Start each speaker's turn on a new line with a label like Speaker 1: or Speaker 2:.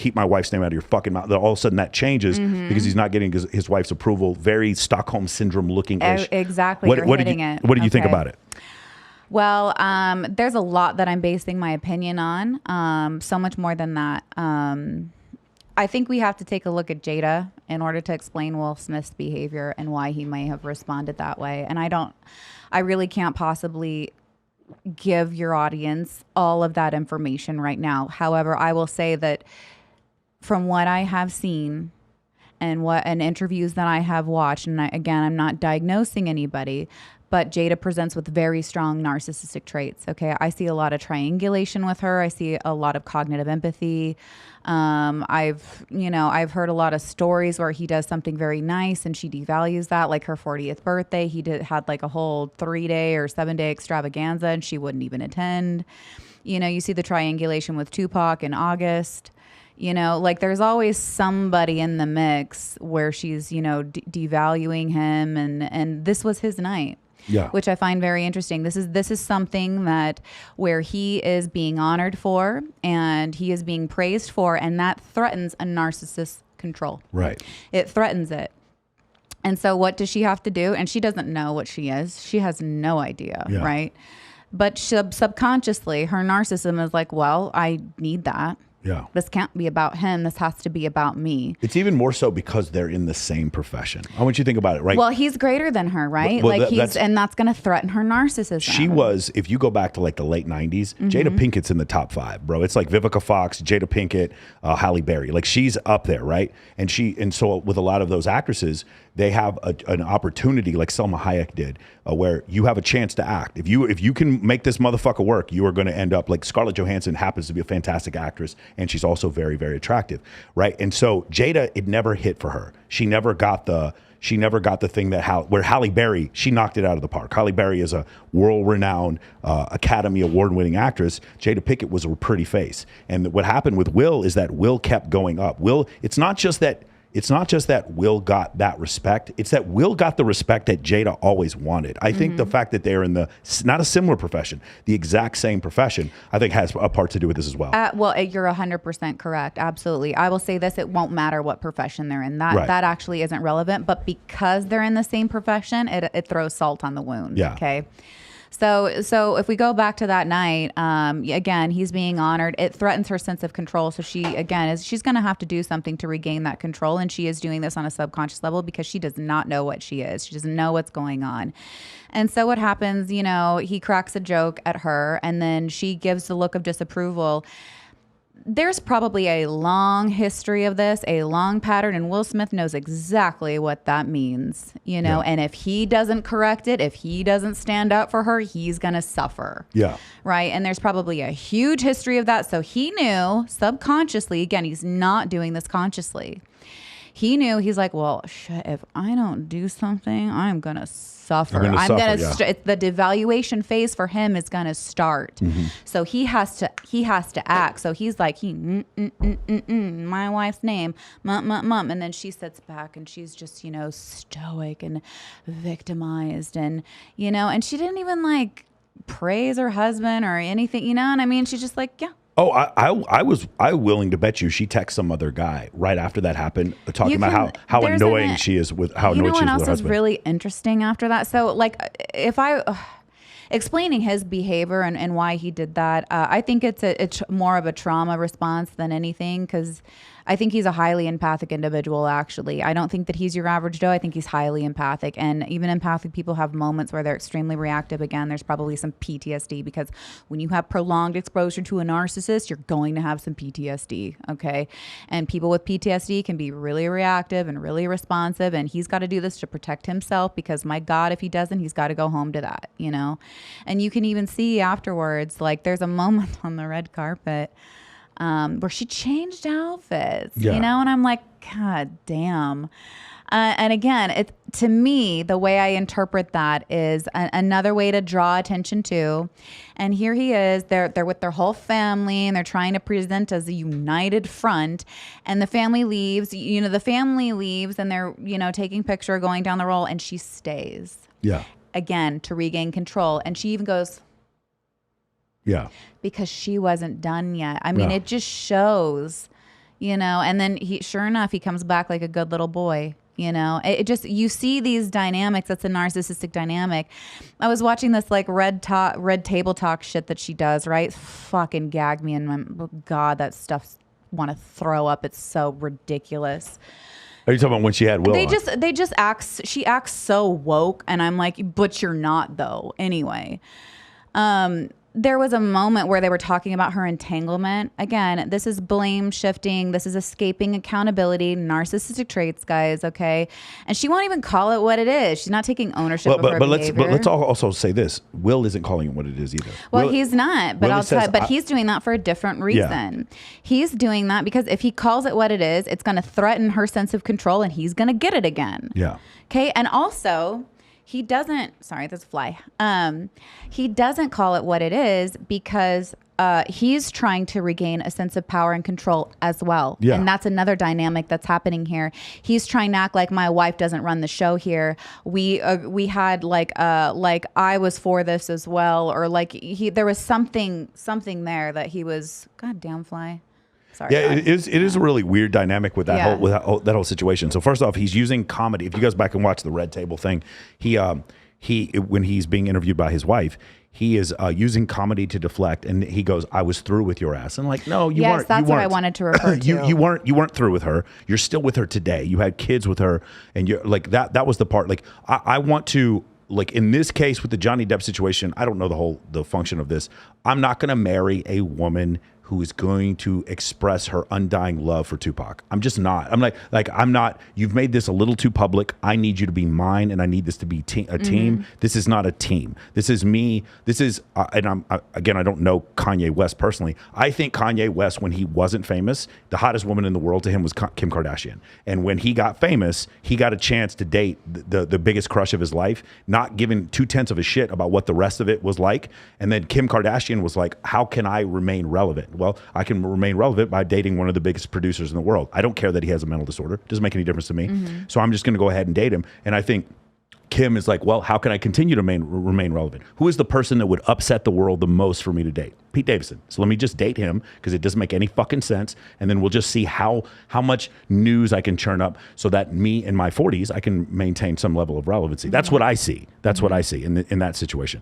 Speaker 1: keep my wife's name out of your fucking mouth. All of a sudden that changes because he's not getting his wife's approval. Very Stockholm syndrome looking ish.
Speaker 2: Exactly.
Speaker 1: What did you think about it?
Speaker 2: Well, there's a lot that I'm basing my opinion on. So much more than that. I think we have to take a look at Jada in order to explain Will Smith's behavior and why he may have responded that way. And I really can't possibly give your audience all of that information right now. However, I will say that from what I have seen and interviews that I have watched, and I'm not diagnosing anybody, but Jada presents with very strong narcissistic traits. Okay, I see a lot of triangulation with her. I see a lot of cognitive empathy. I've heard a lot of stories where he does something very nice and she devalues that. Like her 40th birthday, had like a whole 3-day or 7-day extravaganza and she wouldn't even attend. You see the triangulation with Tupac in August. Like there's always somebody in the mix where she's, devaluing him, and this was his night. Yeah. Which I find very interesting. This is something that where he is being honored for and he is being praised for, and that threatens a narcissist's control.
Speaker 1: Right.
Speaker 2: It threatens it. And so what does she have to do? And she doesn't know what she is. She has no idea, right? But subconsciously, her narcissism is like, well, I need that. Yeah. This can't be about him. This has to be about me.
Speaker 1: It's even more so because they're in the same profession. I want you to think about it, right?
Speaker 2: Well, he's greater than her, right?
Speaker 1: Well,
Speaker 2: and that's going to threaten her narcissism.
Speaker 1: She was, if you go back to like the late 90s, Jada Pinkett's in the top 5, bro. It's like Vivica Fox, Jada Pinkett, Halle Berry. Like she's up there, right? And so with a lot of those actresses, they have an opportunity like Selma Hayek did, where you have a chance to act. If you can make this motherfucker work, you are going to end up like Scarlett Johansson happens to be a fantastic actress, and she's also very, very attractive, right? And so Jada, it never hit for her. She never got the thing where Halle Berry, she knocked it out of the park. Halle Berry is a world-renowned Academy Award-winning actress. Jada Pinkett was a pretty face. And what happened with Will is that Will kept going up. It's not just that Will got that respect. It's that Will got the respect that Jada always wanted. I think the fact that they're in not a similar profession, the exact same profession, I think has a part to do with this as well.
Speaker 2: Well, you're 100% correct. Absolutely. I will say this, it won't matter what profession they're in. That actually isn't relevant. But because they're in the same profession, it throws salt on the wound. Yeah. Okay. So if we go back to that night, again, he's being honored. It threatens her sense of control. So she's going to have to do something to regain that control. And she is doing this on a subconscious level because she does not know what she is. She doesn't know what's going on. And so what happens, he cracks a joke at her and then she gives the look of disapproval. There's probably a long history of this, a long pattern, and Will Smith knows exactly what that means, and if he doesn't correct it, if he doesn't stand up for her, he's going to suffer. Yeah. Right. And there's probably a huge history of that. So he knew subconsciously, again, he's not doing this consciously. He knew, he's like, well, shit, if I don't do something, I'm going to suffer. The devaluation phase for him is going to start. So he has to act. So he's like, my wife's name, mom. And then she sits back and she's just, stoic and victimized. And, and she didn't even like praise her husband or anything, you know what I mean? She's just like, yeah.
Speaker 1: Oh, I was willing to bet you she texted some other guy right after that happened, talking about how annoying she is with how annoyed she is with her husband. You know what else is
Speaker 2: really interesting after that? So, like, if I explaining his behavior and why he did that, I think it's more of a trauma response than anything, because I think he's a highly empathic individual, actually. I don't think that he's your average Joe. I think he's highly empathic. And even empathic people have moments where they're extremely reactive. Again, there's probably some PTSD, because when you have prolonged exposure to a narcissist, you're going to have some PTSD, okay? And people with PTSD can be really reactive and really responsive. And he's got to do this to protect himself, because my God, if he doesn't, he's got to go home to that, And you can even see afterwards, like there's a moment on the red carpet where she changed outfits, and I'm like, God damn. And again, to me, the way I interpret that is another way to draw attention to. And here he is, they're with their whole family, and they're trying to present as a united front. And the family leaves, and they're, taking picture, going down the roll, and she stays. Yeah. Again, to regain control. And she even goes, yeah, because she wasn't done yet. I mean, it just shows, you know, and then sure enough, he comes back like a good little boy. You know, it just, you see these dynamics. That's a narcissistic dynamic. I was watching this like red table talk shit that she does, right? Fucking gag me. And oh God, that stuff want to throw up. It's so ridiculous.
Speaker 1: Are you talking about when she had Will?
Speaker 2: They just she acts so woke. And I'm like, but you're not though. Anyway. There was a moment where they were talking about her entanglement. Again, this is blame shifting. This is escaping accountability, narcissistic traits, guys. Okay. And she won't even call it what it is. She's not taking ownership of her behavior.
Speaker 1: But let's also say this. Will isn't calling it what it is either.
Speaker 2: Well, he's not, but he's doing that for a different reason. Yeah. He's doing that because if he calls it what it is, it's going to threaten her sense of control and he's going to get it again.
Speaker 1: Yeah.
Speaker 2: Okay. And also, he doesn't, sorry, there's a fly. He doesn't call it what it is because he's trying to regain a sense of power and control as well. Yeah. And that's another dynamic that's happening here. He's trying to act like my wife doesn't run the show here. We had like I was for this as well, or like there was something there that he was, goddamn fly. Sorry,
Speaker 1: yeah, it is a really weird dynamic with that whole situation. So first off, he's using comedy. If you guys back and watch the Red Table thing, he when he's being interviewed by his wife, he is using comedy to deflect, and he goes, "I was through with your ass," and like, no, you weren't.
Speaker 2: Yes, that's what I wanted to refer to.
Speaker 1: You weren't through with her. You're still with her today. You had kids with her, and you're like that. That was the part. Like I want to. Like in this case with the Johnny Depp situation, I don't know the function of this. I'm not going to marry a woman who is going to express her undying love for Tupac. I'm just not. I'm I'm not. You've made this a little too public. I need you to be mine, and I need this to be a team. This is not a team. This is me. This is, and again, I don't know Kanye West personally. I think Kanye West, when he wasn't famous, the hottest woman in the world to him was Kim Kardashian. And when he got famous, he got a chance to date the biggest crush of his life, not giving 2/10 of a shit about what the rest of it was like. And then Kim Kardashian was like, how can I remain relevant? Well, I can remain relevant by dating one of the biggest producers in the world. I don't care that he has a mental disorder. It doesn't make any difference to me. So I'm just going to go ahead and date him. And I think Kim is like, well, how can I continue to remain relevant? Who is the person that would upset the world the most for me to date? Pete Davidson. So let me just date him because it doesn't make any fucking sense. And then we'll just see how much news I can churn up so that me in my 40s, I can maintain some level of relevancy. That's what I see. That's what I see in that situation.